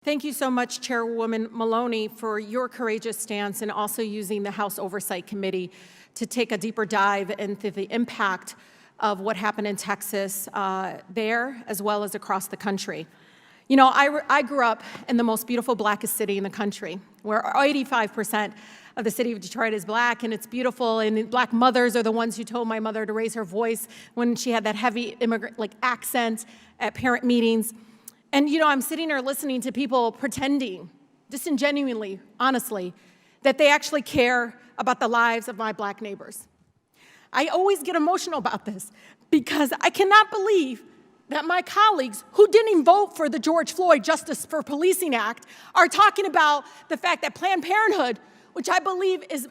Thank you so much, Chairwoman Maloney, for your courageous stance and also using the House Oversight Committee to take a deeper dive into the impact of what happened in Texas there, as well as across the country. You know, I grew up in the most beautiful, blackest city in the country, where 85% of the city of Detroit is black, and it's beautiful, and black mothers are the ones who told my mother to raise her voice when she had that heavy immigrant accent at parent meetings. And you know, I'm sitting there listening to people pretending, disingenuously, honestly, that they actually care about the lives of my black neighbors. I always get emotional about this because I cannot believe that my colleagues who didn't even vote for the George Floyd Justice for Policing Act are talking about the fact that Planned Parenthood, which I believe is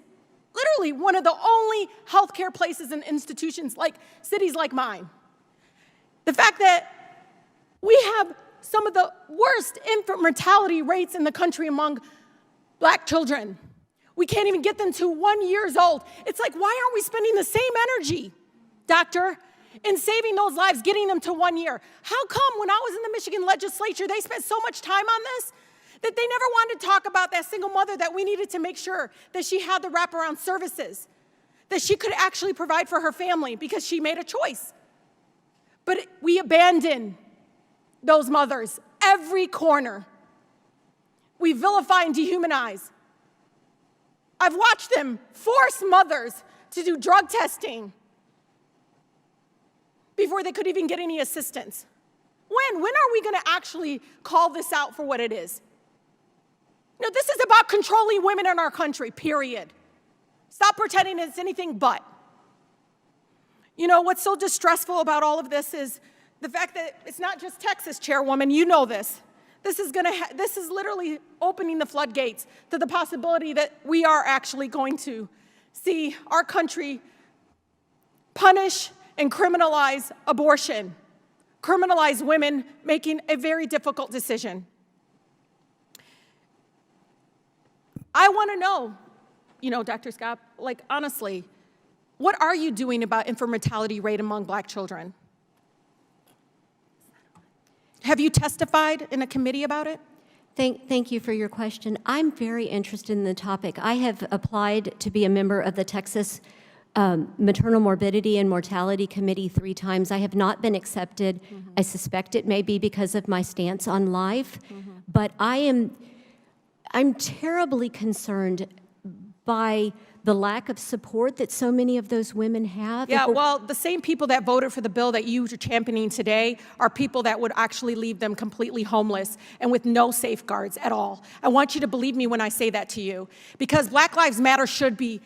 literally one of the only healthcare places and institutions like cities like mine, the fact that we have some of the worst infant mortality rates in the country among black children. We can't even get them to 1 year old. It's like, why aren't we spending the same energy, doctor, in saving those lives, getting them to 1 year? How come when I was in the Michigan legislature, they spent so much time on this that they never wanted to talk about that single mother that we needed to make sure that she had the wraparound services, that she could actually provide for her family because she made a choice. But we abandon those mothers every corner. We vilify and dehumanize. I've watched them force mothers to do drug testing before they could even get any assistance. When are we going to actually call this out for what it is? No, this is about controlling women in our country, period. Stop pretending it's anything but. You know, what's so distressful about all of this is the fact that it's not just Texas, Chairwoman, you know this. This is literally opening the floodgates to the possibility that we are actually going to see our country punish and criminalize abortion, criminalize women making a very difficult decision. I want to know, you know, Dr. Scott, like honestly, what are you doing about infant mortality rate among black children? Have you testified in a committee about it? Thank you for your question. I'm very interested in the topic. I have applied to be a member of the Texas Maternal Morbidity and Mortality Committee 3 times. I have not been accepted. I suspect it may be because of my stance on life, but I'm terribly concerned by the lack of support that so many of those women have. Yeah, well, the same people that voted for the bill that you are championing today are people that would actually leave them completely homeless and with no safeguards at all. I want you to believe me when I say that to you, because Black Lives Matter should be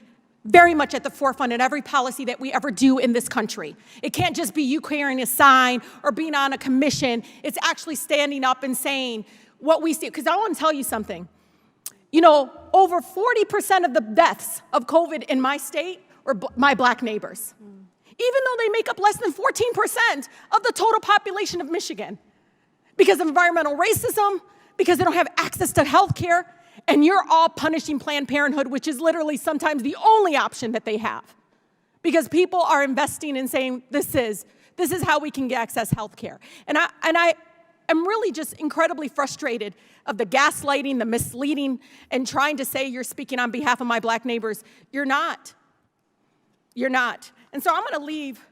very much at the forefront in every policy that we ever do in this country. It can't just be you carrying a sign or being on a commission. It's actually standing up and saying what we see. Because I want to tell you something. You know, over 40% of the deaths of COVID in my state are my black neighbors, even though they make up less than 14% of the total population of Michigan, because of environmental racism, because they don't have access to health care, and you're all punishing Planned Parenthood, which is literally sometimes the only option that they have, because people are investing in saying, this is how we can access health care. And I am really just incredibly frustrated of the gaslighting, the misleading, and trying to say you're speaking on behalf of my black neighbors. You're not. You're not. And so I'm going to leave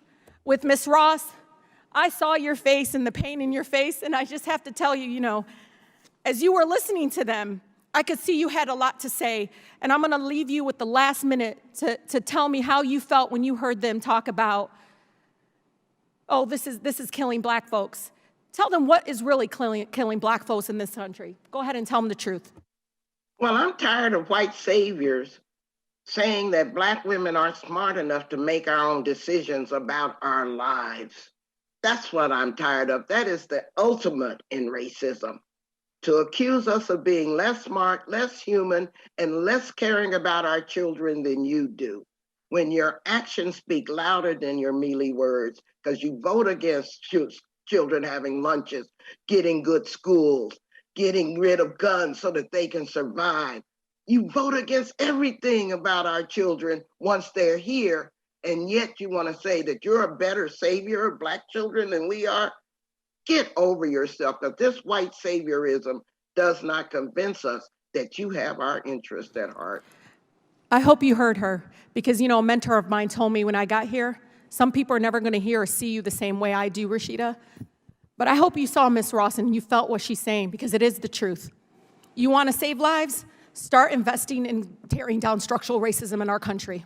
with Ms. Ross. I saw your face and the pain in your face, and I just have to tell you, you know, as you were listening to them, I could see you had a lot to say, and I'm going to leave you with the last minute to tell me how you felt when you heard them talk about, oh, this is killing black folks. Tell them what is really killing black folks in this country. Go ahead and tell them the truth. Well, I'm tired of white saviors saying that black women aren't smart enough to make our own decisions about our lives. That's what I'm tired of. That is the ultimate in racism. To accuse us of being less smart, less human, and less caring about our children than you do, when your actions speak louder than your mealy words, because you vote against children having lunches, getting good schools, getting rid of guns so that they can survive. You vote against everything about our children once they're here, and yet you want to say that you're a better savior of black children than we are? Get over yourself. Now, this white saviorism does not convince us that you have our interest at heart. I hope you heard her, because, a mentor of mine told me when I got here, some people are never going to hear or see you the same way I do, Rashida. But I hope you saw Ms. Ross and you felt what she's saying, because it is the truth. You want to save lives? Start investing in tearing down structural racism in our country.